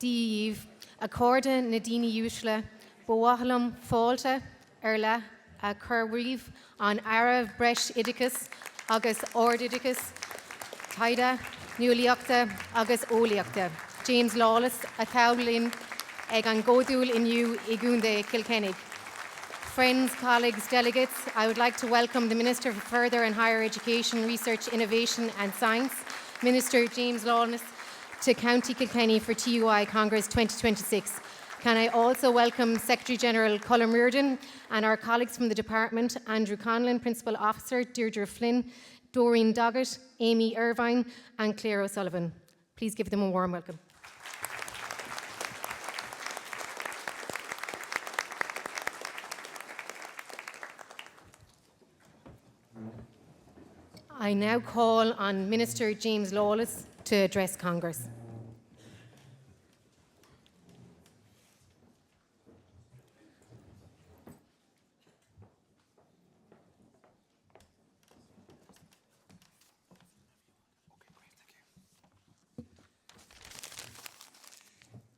Díomh, Accorda Nadine Ushla, Boahalam Falta, Erla, a Curweave, on Ara Bresh Idicus, Agus Ord Idicus, Taida, Nuliocta, Agus Oliocta, James Lawless, a Thowlin, Egan Godul Inu, Igunde Kilkenny. Friends, colleagues, delegates, I would like to welcome the Minister for Further and Higher Education, Research, Innovation and Science, Minister James Lawless, to County Kilkenny for TUI Congress 2026. Can I also welcome Secretary General Colm Reardon and our colleagues from the Department, Andrew Conlon, Principal Officer, Deirdre Flynn, Doreen Doggett, Amy Irvine and Claire O'Sullivan. Please give them a warm welcome. I now call on Minister James Lawless to address Congress.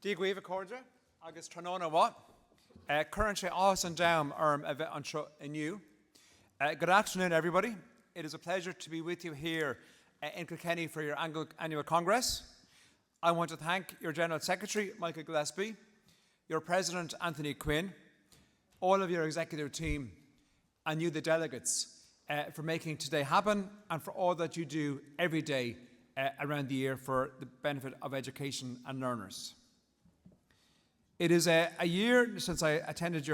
Díomh Accorda, agus Tronona what? Currently us and down anew. Good afternoon, everybody. It is a pleasure to be with you here in Kilkenny for your annual Congress. I want to thank your General Secretary, Michael Gillespie, your President, Anthony Quinn, all of your executive team, and you, the delegates, for making today happen and for all that you do every day around the year for the benefit of education and learners. It is a year since I attended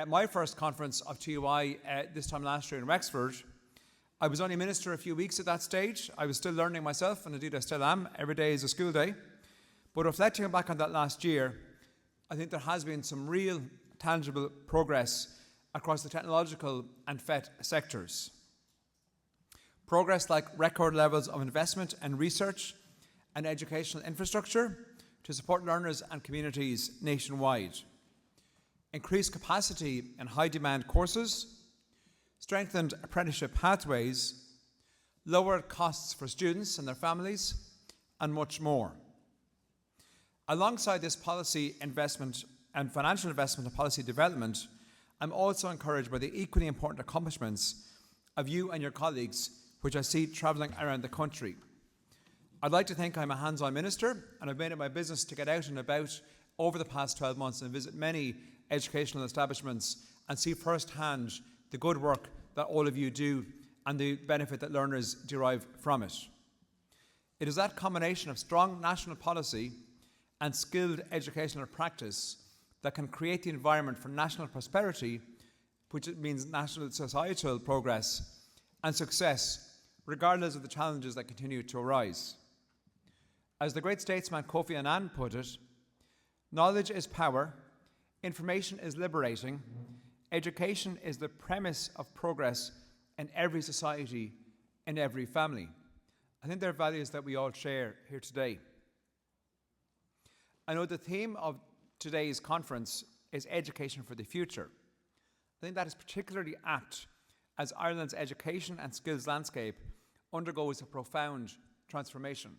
my first conference of TUI this time last year in Wexford. I was only minister a few weeks at that stage. I was still learning myself, and indeed I still am. Every day is a school day. But reflecting back on that last year, I think there has been some real tangible progress across the technological and FET sectors. Progress like record levels of investment in research and educational infrastructure to support learners and communities nationwide. Increased capacity in high demand courses, strengthened apprenticeship pathways, lowered costs for students and their families, and much more. Alongside this policy investment and financial investment and policy development, I'm also encouraged by the equally important accomplishments of you and your colleagues, which I see travelling around the country. I'd like to think I'm a hands-on minister, and I've made it my business to get out and about over the past 12 months and visit many educational establishments and see firsthand the good work that all of you do and the benefit that learners derive from it. It is that combination of strong national policy and skilled educational practice that can create the environment for national prosperity, which means national societal progress and success, regardless of the challenges that continue to arise. As the great statesman Kofi Annan put it, knowledge is power, information is liberating, education is the premise of progress in every society, in every family. I think they're values that we all share here today. I know the theme of today's conference is education for the future. I think that is particularly apt as Ireland's education and skills landscape undergoes a profound transformation.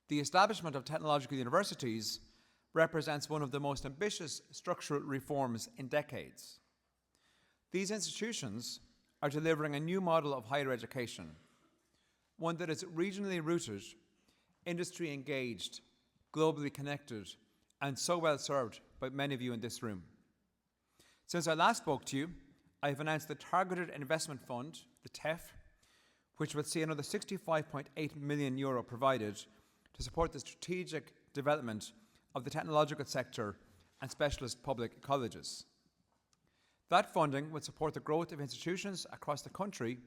The establishment of technological universities represents one of the most ambitious structural reforms in decades. These institutions are delivering a new model of higher education, one that is regionally rooted, industry engaged, globally connected, and so well served by many of you in this room. Since I last spoke to you, I have announced the Targeted Investment Fund, the TEF, which will see another €65.8 million provided to support the strategic development of the technological sector and specialist public colleges. That funding would support the growth of institutions across the country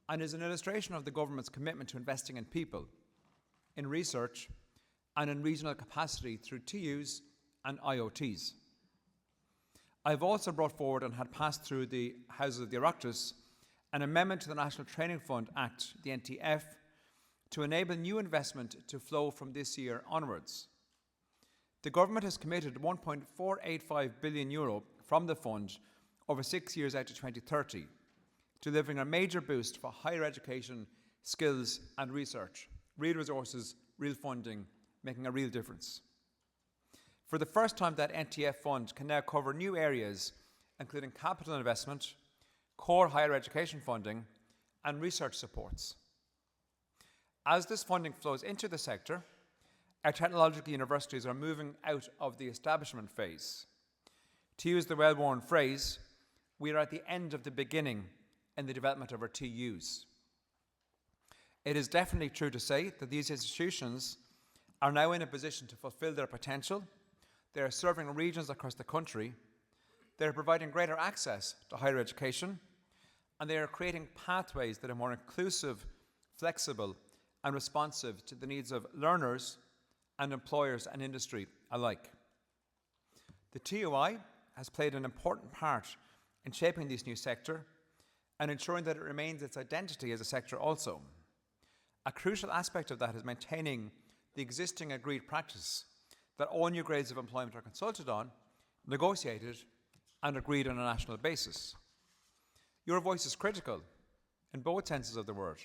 and is an illustration of the government's commitment to investing in people, in research, and in regional capacity through TUs and IoTs. I've also brought forward and had passed through the Houses of the Oireachtas an amendment to the National Training Fund Act, the NTF, to enable new investment to flow from this year onwards. The government has committed €1.485 billion from the fund over 6 years out to 2030, delivering a major boost for higher education, skills and research. Real resources, real funding, making a real difference. For the first time, that NTF fund can now cover new areas, including capital investment, core higher education funding, and research supports. As this funding flows into the sector, our technological universities are moving out of the establishment phase. To use the well-worn phrase, we are at the end of the beginning in the development of our TUs. It is definitely true to say that these institutions are now in a position to fulfill their potential. They are serving regions across the country. They are providing greater access to higher education, and they are creating pathways that are more inclusive, flexible, and responsive to the needs of learners and employers and industry alike. The TUI has played an important part in shaping this new sector and ensuring that it remains its identity as a sector also. A crucial aspect of that is maintaining the existing agreed practice that all new grades of employment are consulted on, negotiated, and agreed on a national basis. Your voice is critical in both senses of the word.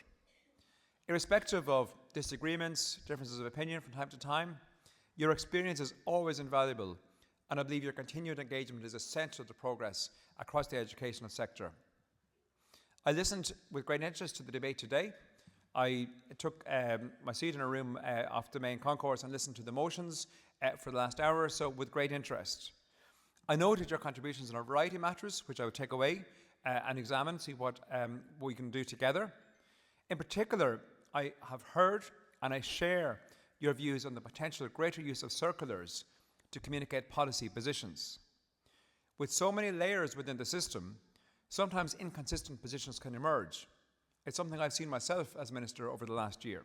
Irrespective of disagreements, differences of opinion from time to time, your experience is always invaluable, and I believe your continued engagement is essential to progress across the educational sector. I listened with great interest to the debate today. I took my seat in a room off the main concourse and listened to the motions for the last hour or so with great interest. I noted your contributions on a variety of matters, which I would take away and examine, see what we can do together. In particular, I have heard and I share your views on the potential greater use of circulars to communicate policy positions. With so many layers within the system, sometimes inconsistent positions can emerge. It's something I've seen myself as Minister over the last year.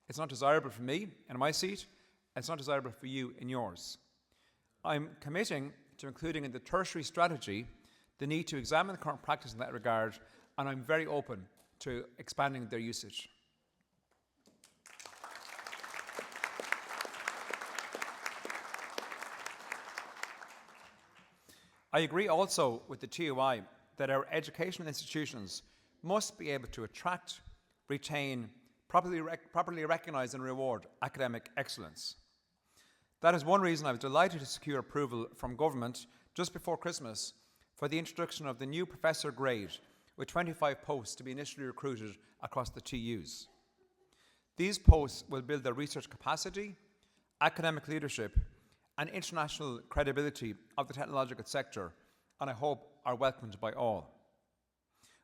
It's not desirable for me in my seat, and it's not desirable for you in yours. I'm committing to including in the tertiary strategy the need to examine the current practice in that regard, and I'm very open to expanding their usage. I agree also with the TUI that our educational institutions must be able to attract, retain, properly recognise and reward academic excellence. That is one reason I was delighted to secure approval from Government just before Christmas for the introduction of the new professor grade, with 25 posts to be initially recruited across the TUs. These posts will build the research capacity, academic leadership, and international credibility of the technological sector, and I hope are welcomed by all.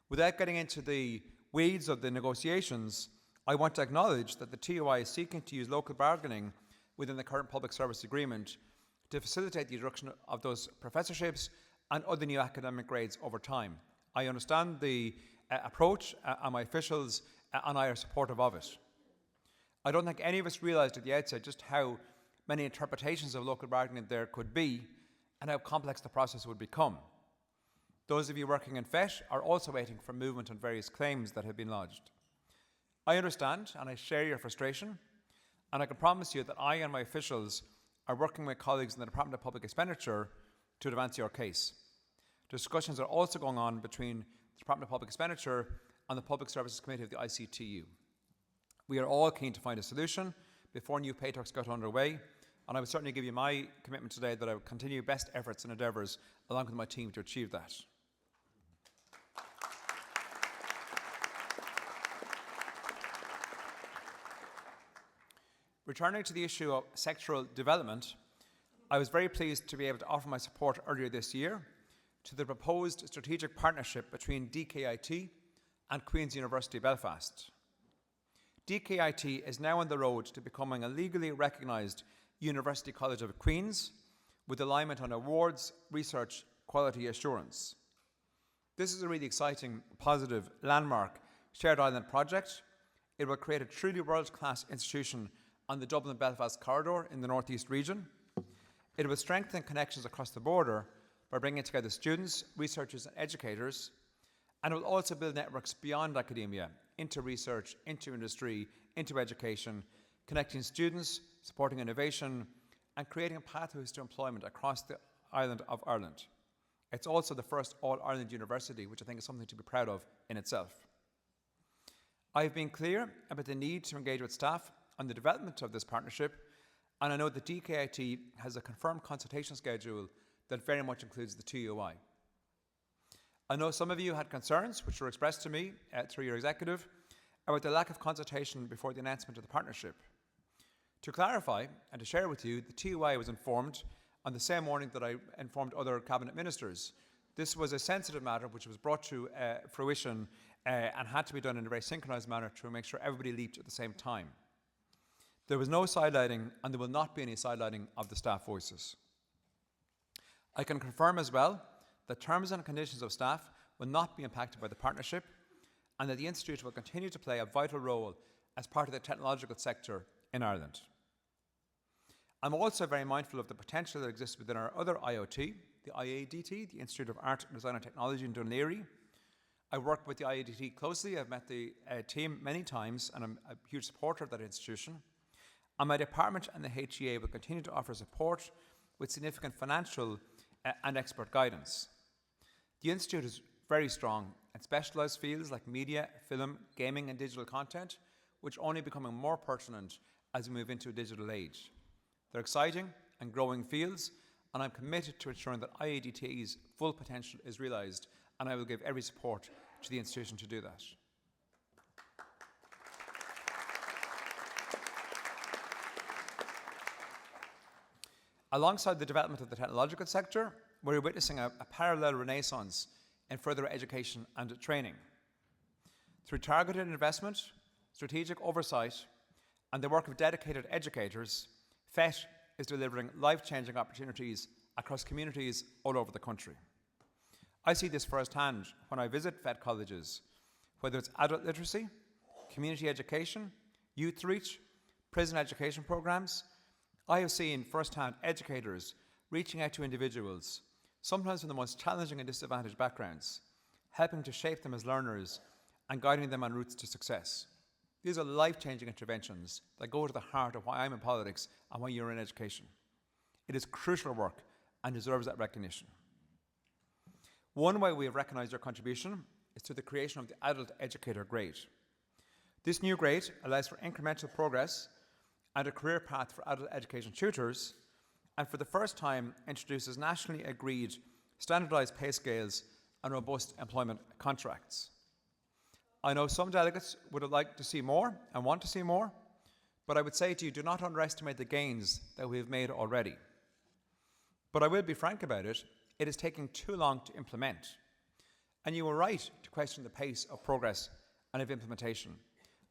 Without getting into the weeds of the negotiations, I want to acknowledge that the TUI is seeking to use local bargaining within the current public service agreement to facilitate the introduction of those professorships and other new academic grades over time. I understand the approach, and my officials and I are supportive of it. I don't think any of us realised at the outset just how many interpretations of local bargaining there could be and how complex the process would become. Those of you working in FHET are also waiting for movement on various claims that have been lodged. I understand and I share your frustration, and I can promise you that I and my officials are working with colleagues in the Department of Public Expenditure to advance your case. Discussions are also going on between the Department of Public Expenditure and the Public Services Committee of the ICTU. We are all keen to find a solution before new pay talks got underway, and I would certainly give you my commitment today that I will continue best efforts and endeavours along with my team to achieve that. Returning to the issue of sectoral development, I was very pleased to be able to offer my support earlier this year to the proposed strategic partnership between DKIT and Queen's University Belfast. DKIT is now on the road to becoming a legally recognised University College of Queen's with alignment on awards, research, quality assurance. This is a really exciting, positive, landmark shared island project. It will create a truly world-class institution on the Dublin-Belfast corridor in the northeast region. It will strengthen connections across the border by bringing together students, researchers and educators, and it will also build networks beyond academia, into research, into industry, into education, connecting students, supporting innovation, and creating pathways to employment across the island of Ireland. It's also the first all-Ireland university, which I think is something to be proud of in itself. I've been clear about the need to engage with staff on the development of this partnership, And I know that DKIT has a confirmed consultation schedule that very much includes the TUI. I know some of you had concerns, which were expressed to me through your executive, about the lack of consultation before the announcement of the partnership. To clarify and to share with you, the TUI was informed on the same morning that I informed other cabinet ministers. This was a sensitive matter which was brought to fruition and had to be done in a very synchronised manner to make sure everybody leaped at the same time. There was no sidelining, and there will not be any sidelining of the staff voices. I can confirm as well that terms and conditions of staff will not be impacted by the partnership, and that the Institute will continue to play a vital role as part of the technological sector in Ireland. I'm also very mindful of the potential that exists within our other IoT, the IADT, the Institute of Art, Design and Technology in Dún Laoghaire. I work with the IADT closely. I've met the team many times, and I'm a huge supporter of that institution. And my department and the HEA will continue to offer support with significant financial and expert guidance. The Institute is very strong in specialised fields like media, film, gaming and digital content, which are only becoming more pertinent as we move into a digital age. They're exciting and growing fields, and I'm committed to ensuring that IADT's full potential is realised, and I will give every support to the institution to do that. Alongside the development of the technological sector, we're witnessing a parallel renaissance in further education and training. Through targeted investment, strategic oversight, and the work of dedicated educators, FHET is delivering life-changing opportunities across communities all over the country. I see this firsthand when I visit FHET colleges, whether it's adult literacy, community education, youth reach, prison education programs. I have seen firsthand educators reaching out to individuals, sometimes from the most challenging and disadvantaged backgrounds, helping to shape them as learners and guiding them on routes to success. These are life-changing interventions that go to the heart of why I'm in politics and why you're in education. It is crucial work and deserves that recognition. One way we have recognised your contribution is through the creation of the Adult Educator Grade. This new grade allows for incremental progress and a career path for adult education tutors, and for the first time introduces nationally agreed standardised pay scales and robust employment contracts. I know some delegates would have liked to see more and want to see more, but I would say to you, do not underestimate the gains that we have made already. But I will be frank about it, it is taking too long to implement. And you were right to question the pace of progress and of implementation.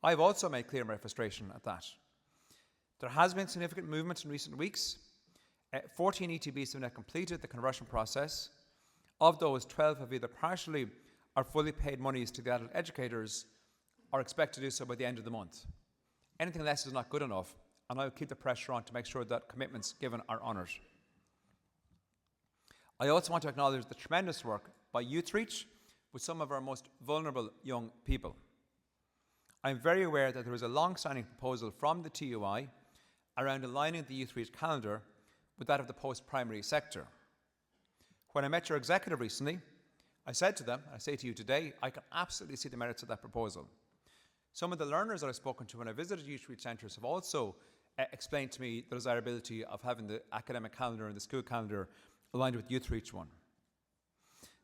I've also made clear my frustration at that. There has been significant movement in recent weeks. 14 ETBs have now completed the conversion process. Of those, 12 have either partially or fully paid monies to the adult educators, or expect to do so by the end of the month. Anything less is not good enough, and I will keep the pressure on to make sure that commitments given are honoured. I also want to acknowledge the tremendous work by Youth Reach with some of our most vulnerable young people. I am very aware that there is a long-standing proposal from the TUI around aligning the Youth Reach calendar with that of the post-primary sector. When I met your executive recently, I said to them, and I say to you today, I can absolutely see the merits of that proposal. Some of the learners that I've spoken to when I visited Youth Reach centres have also explained to me the desirability of having the academic calendar and the school calendar aligned with Youth Reach one.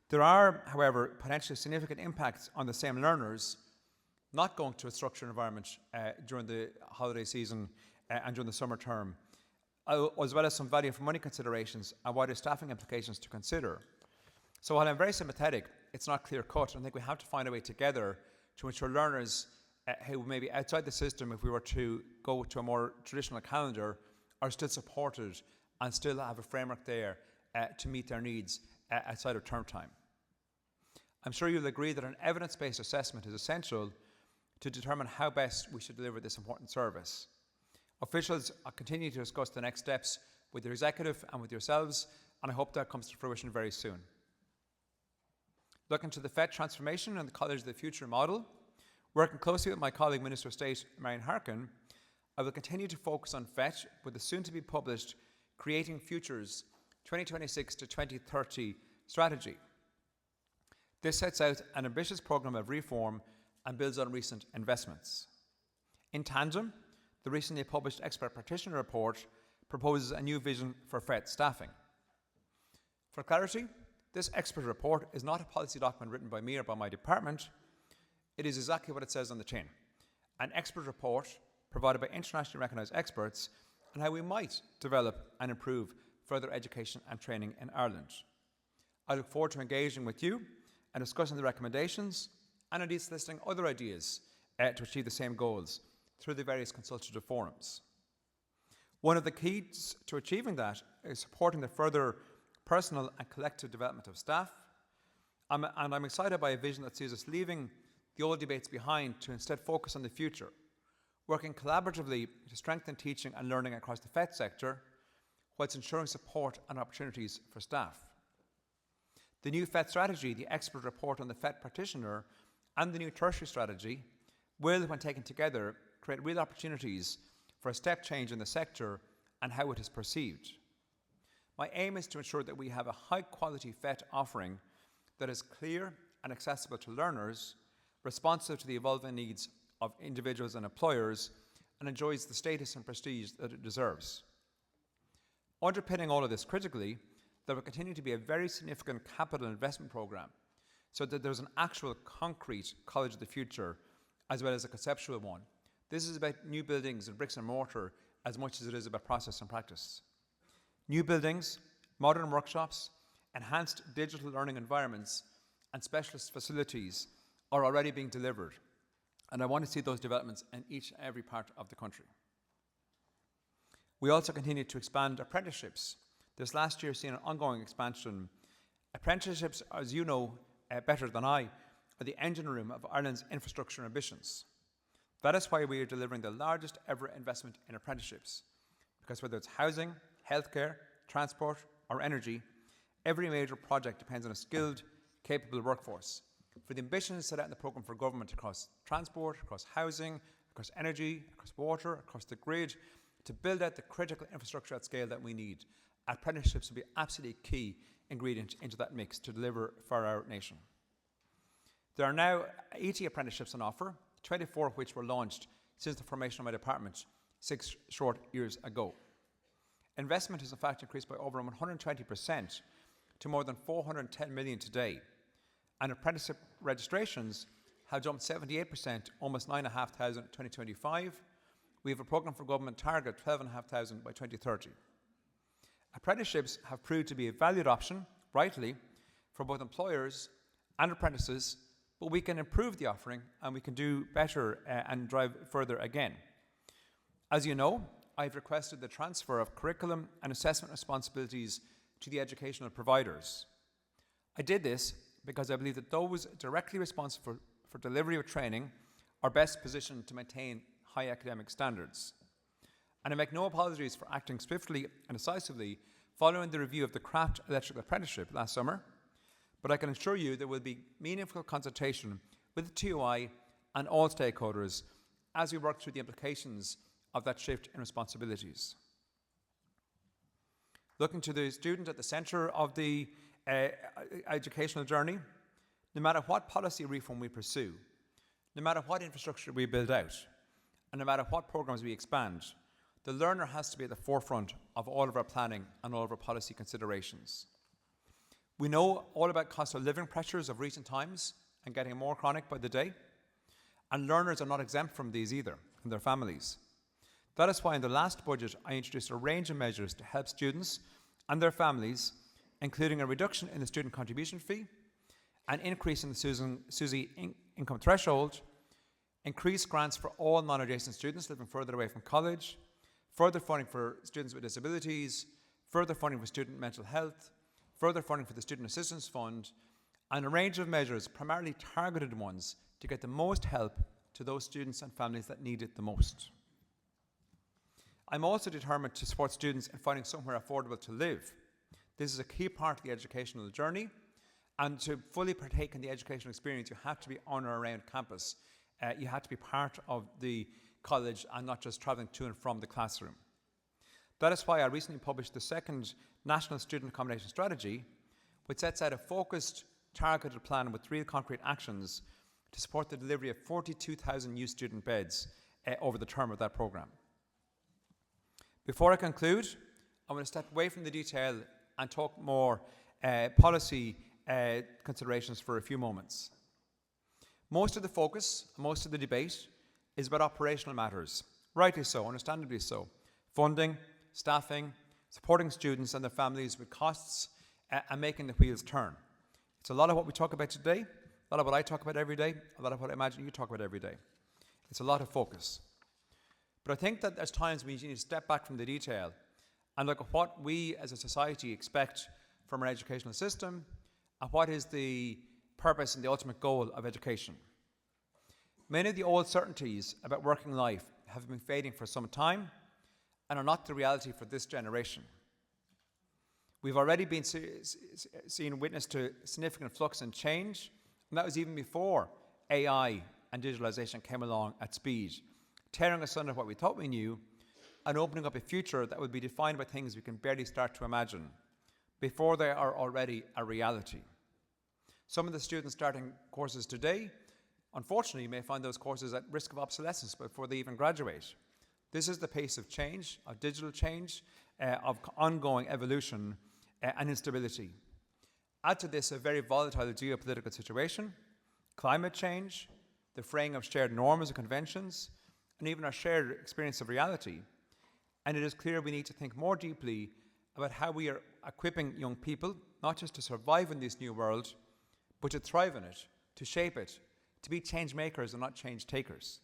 There are, however, potentially significant impacts on the same learners not going to a structured environment during the holiday season and during the summer term, as well as some value for money considerations and wider staffing implications to consider. So while I'm very sympathetic, it's not clear cut. I think we have to find a way together to ensure learners who may be outside the system, if we were to go to a more traditional calendar, are still supported and still have a framework there to meet their needs outside of term time. I'm sure you'll agree that an evidence-based assessment is essential to determine how best we should deliver this important service. Officials are continuing to discuss the next steps with the executive and with yourselves, and I hope that comes to fruition very soon. Looking to the FET transformation and the College of the Future model, working closely with my colleague Minister of State Marian Harkin, I will continue to focus on FET with the soon-to-be published Creating Futures 2026 to 2030 strategy. This sets out an ambitious programme of reform and builds on recent investments. In tandem, the recently published expert practitioner report proposes a new vision for FHERIS staffing. For clarity, this expert report is not a policy document written by me or by my department. It is exactly what it says on the tin. An expert report provided by internationally recognised experts on how we might develop and improve further education and training in Ireland. I look forward to engaging with you and discussing the recommendations and indeed soliciting other ideas to achieve the same goals through the various consultative forums. One of the keys to achieving that is supporting the further personal and collective development of staff, and I'm excited by a vision that sees us leaving the old debates behind to instead focus on the future, working collaboratively to strengthen teaching and learning across the FET sector, whilst ensuring support and opportunities for staff. The new FET strategy, the expert report on the FET practitioner, and the new tertiary strategy will, when taken together, create real opportunities for a step change in the sector and how it is perceived. My aim is to ensure that we have a high-quality FET offering that is clear and accessible to learners, responsive to the evolving needs of individuals and employers, and enjoys the status and prestige that it deserves. Underpinning all of this critically, there will continue to be a very significant capital investment programme so that there's an actual concrete College of the Future as well as a conceptual one. This is about new buildings and bricks and mortar as much as it is about process and practice. New buildings, modern workshops, enhanced digital learning environments and specialist facilities are already being delivered, and I want to see those developments in each and every part of the country. We also continue to expand apprenticeships. This last year has seen an ongoing expansion. Apprenticeships, as you know better than I, are the engine room of Ireland's infrastructure ambitions. That is why we are delivering the largest ever investment in apprenticeships, because whether it's housing, healthcare, transport or energy, every major project depends on a skilled, capable workforce. For the ambitions set out in the programme for government across transport, across housing, across energy, across water, across the grid, to build out the critical infrastructure at scale that we need, apprenticeships will be absolutely key ingredient into that mix to deliver for our nation. There are now 80 apprenticeships on offer, 24 of which were launched since the formation of my department 6 short years ago. Investment has in fact increased by over 120% to more than 410 million today, and apprenticeship registrations have jumped 78%, almost 9,500 in 2025. We have a programme for government target 12,500 by 2030. Apprenticeships have proved to be a valued option, rightly, for both employers and apprentices, but we can improve the offering and we can do better and drive further again. As you know, I've requested the transfer of curriculum and assessment responsibilities to the educational providers. I did this because I believe that those directly responsible for delivery of training are best positioned to maintain high academic standards. And I make no apologies for acting swiftly and decisively following the review of the craft electrical apprenticeship last summer, but I can assure you there will be meaningful consultation with the TUI and all stakeholders as we work through the implications of that shift in responsibilities. Looking to the student at the centre of the educational journey, no matter what policy reform we pursue, no matter what infrastructure we build out, and no matter what programmes we expand, the learner has to be at the forefront of all of our planning and all of our policy considerations. We know all about cost of living pressures of recent times and getting more chronic by the day, and learners are not exempt from these either, and their families. That is why in the last budget I introduced a range of measures to help students and their families, including a reduction in the student contribution fee, an increase in the SUSI income threshold, increased grants for all non-adjacent students living further away from college, further funding for students with disabilities, further funding for student mental health, further funding for the Student Assistance Fund, and a range of measures, primarily targeted ones, to get the most help to those students and families that need it the most. I'm also determined to support students in finding somewhere affordable to live. This is a key part of the educational journey, and to fully partake in the educational experience, you have to be on or around campus. You have to be part of the college and not just travelling to and from the classroom. That is why I recently published the second National Student Accommodation Strategy, which sets out a focused, targeted plan with real concrete actions to support the delivery of 42,000 new student beds over the term of that programme. Before I conclude, I want to step away from the detail and talk more policy considerations for a few moments. Most of the focus, most of the debate is about operational matters, rightly so, understandably so. Funding, staffing, supporting students and their families with costs, and making the wheels turn. It's a lot of what we talk about today, a lot of what I talk about every day, a lot of what I imagine you talk about every day. It's a lot of focus. But I think that there's times we need to step back from the detail and look at what we as a society expect from our educational system and what is the purpose and the ultimate goal of education. Many of the old certainties about working life have been fading for some time and are not the reality for this generation. We've already been seen witness to significant flux and change, and that was even before AI and digitalization came along at speed, tearing asunder what we thought we knew and opening up a future that would be defined by things we can barely start to imagine before they are already a reality. Some of the students starting courses today, unfortunately, may find those courses at risk of obsolescence before they even graduate. This is the pace of change, of digital change, of ongoing evolution and instability. Add to this a very volatile geopolitical situation, climate change, the fraying of shared norms and conventions, and even our shared experience of reality. And it is clear we need to think more deeply about how we are equipping young people, not just to survive in this new world, but to thrive in it, to shape it, to be change makers and not change takers.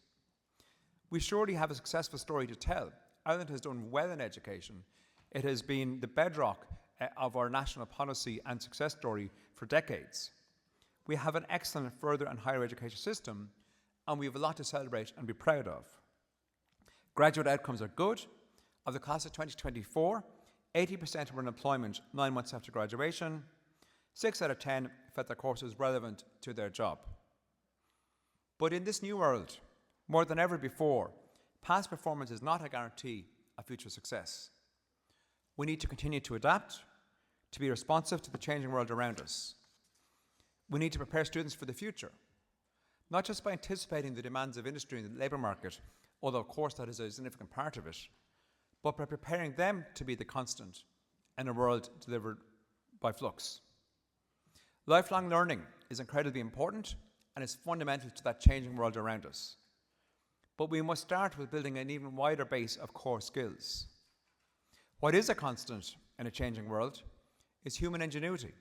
We surely have a successful story to tell. Ireland has done well in education. It has been the bedrock of our national policy and success story for decades. We have an excellent further and higher education system, and we have a lot to celebrate and be proud of. Graduate outcomes are good. Of the class of 2024, 80% were in employment 9 months after graduation. 6 out of 10 felt their course was relevant to their job. But in this new world, more than ever before, past performance is not a guarantee of future success. We need to continue to adapt, to be responsive to the changing world around us. We need to prepare students for the future, not just by anticipating the demands of industry and the labour market, although of course that is a significant part of it, but by preparing them to be the constant in a world delivered by flux. Lifelong learning is incredibly important and is fundamental to that changing world around us. But we must start with building an even wider base of core skills. What is a constant in a changing world is human ingenuity,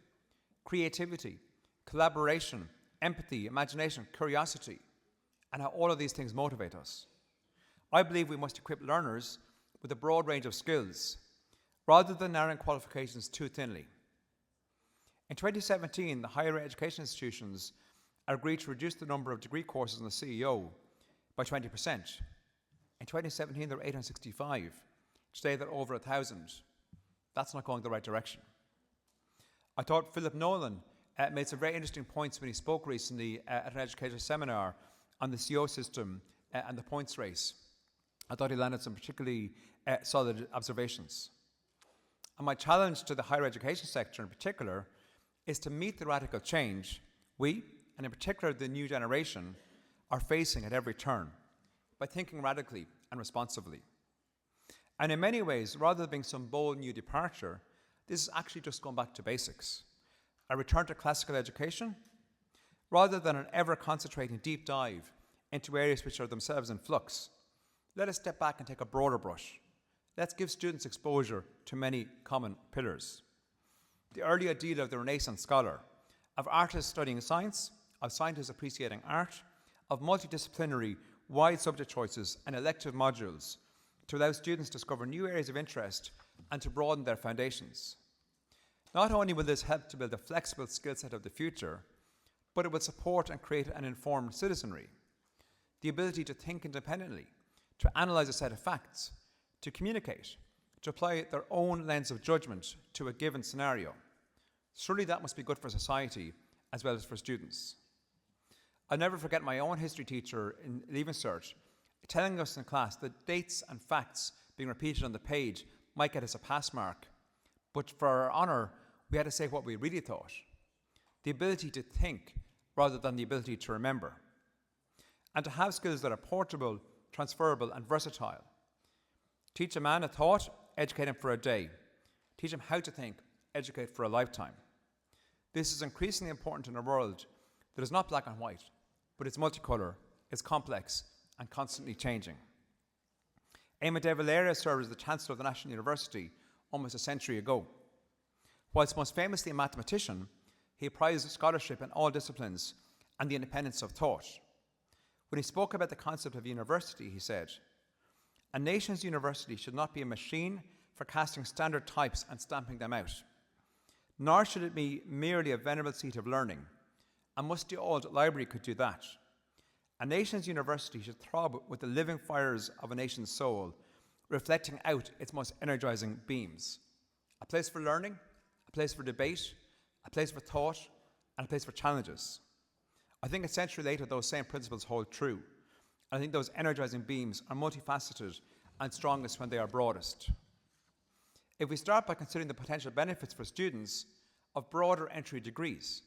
creativity, collaboration, empathy, imagination, curiosity, and how all of these things motivate us. I believe we must equip learners with a broad range of skills, rather than narrowing qualifications too thinly. In 2017, the higher education institutions agreed to reduce the number of degree courses in the CEO by 20%. In 2017, there were 865. Today, there are over 1,000. That's not going the right direction. I thought Philip Nolan made some very interesting points when he spoke recently at an education seminar on the CO system and the points race. I thought he landed some particularly solid observations. And my challenge to the higher education sector in particular is to meet the radical change we, and in particular the new generation, are facing at every turn by thinking radically and responsibly. And in many ways, rather than being some bold new departure, this is actually just going back to basics. A return to classical education, rather than an ever-concentrating deep dive into areas which are themselves in flux. Let us step back and take a broader brush. Let's give students exposure to many common pillars. The early ideal of the Renaissance scholar, of artists studying science, of scientists appreciating art, of multidisciplinary, wide subject choices and elective modules to allow students to discover new areas of interest and to broaden their foundations. Not only will this help to build a flexible skill set of the future, but it will support and create an informed citizenry. The ability to think independently, to analyse a set of facts, to communicate, to apply their own lens of judgment to a given scenario. Surely that must be good for society as well as for students. I'll never forget my own history teacher in Leaving Cert telling us in class that dates and facts being repeated on the page might get us a pass mark, but for our honour, we had to say what we really thought. The ability to think rather than the ability to remember. And to have skills that are portable, transferable and versatile. Teach a man a thought, educate him for a day. Teach him how to think, educate for a lifetime. This is increasingly important in a world that is not black and white, but it's multicolour, it's complex, and constantly changing. Eamon de Valera served as the Chancellor of the National University almost a century ago. Whilst most famously a mathematician, he prized scholarship in all disciplines and the independence of thought. When he spoke about the concept of university, he said, "A nation's university should not be a machine for casting standard types and stamping them out. Nor should it be merely a venerable seat of learning. A musty old library could do that. A nation's university should throb with the living fires of a nation's soul, reflecting out its most energizing beams. A place for learning, a place for debate, a place for thought, and a place for challenges. I think a century later those same principles hold true, and I think those energizing beams are multifaceted and strongest when they are broadest. If we start by considering the potential benefits for students of broader entry degrees,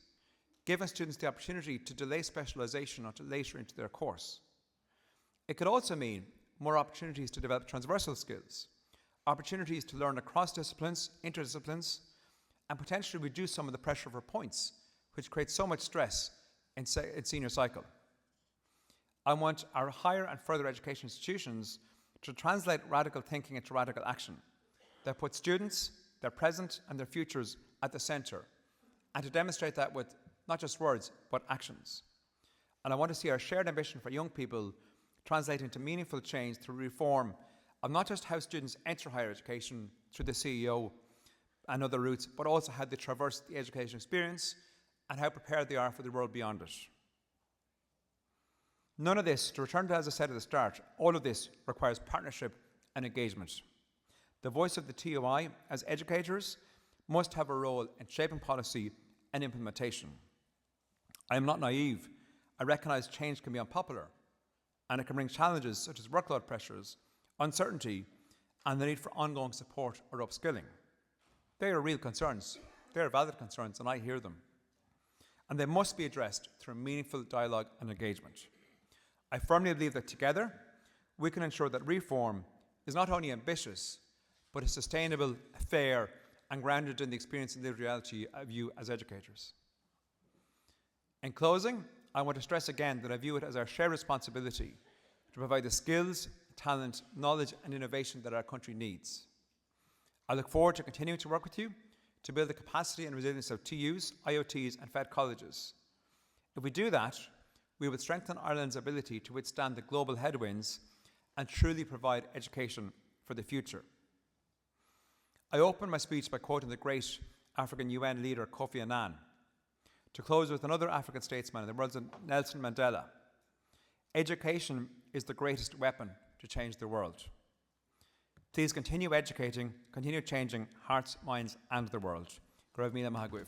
giving students the opportunity to delay specialisation until later into their course. It could also mean more opportunities to develop transversal skills, opportunities to learn across disciplines, interdisciplines, and potentially reduce some of the pressure for points, which creates so much stress in senior cycle. I want our higher and further education institutions to translate radical thinking into radical action that puts students, their present and their futures at the centre, and to demonstrate that with not just words, but actions. And I want to see our shared ambition for young people translate into meaningful change through reform of not just how students enter higher education through the CEO and other routes, but also how they traverse the education experience and how prepared they are for the world beyond it. None of this, to return to as I said at the start, all of this requires partnership and engagement. The voice of the TUI as educators must have a role in shaping policy and implementation. I am not naive. I recognise change can be unpopular, and it can bring challenges such as workload pressures, uncertainty, and the need for ongoing support or upskilling. They are real concerns. They are valid concerns, and I hear them. And they must be addressed through meaningful dialogue and engagement. I firmly believe that together, we can ensure that reform is not only ambitious, but is sustainable, fair, and grounded in the experience and lived reality of you as educators. In closing, I want to stress again that I view it as our shared responsibility to provide the skills, talent, knowledge, and innovation that our country needs. I look forward to continuing to work with you to build the capacity and resilience of TUs, IOTs, and FED colleges. If we do that, we will strengthen Ireland's ability to withstand the global headwinds and truly provide education for the future. I opened my speech by quoting the great African UN leader Kofi Annan, to close with another African statesman in the world, Nelson Mandela. Education is the greatest weapon to change the world. Please continue educating, continue changing hearts, minds, and the world. Go raibh míle maith agam.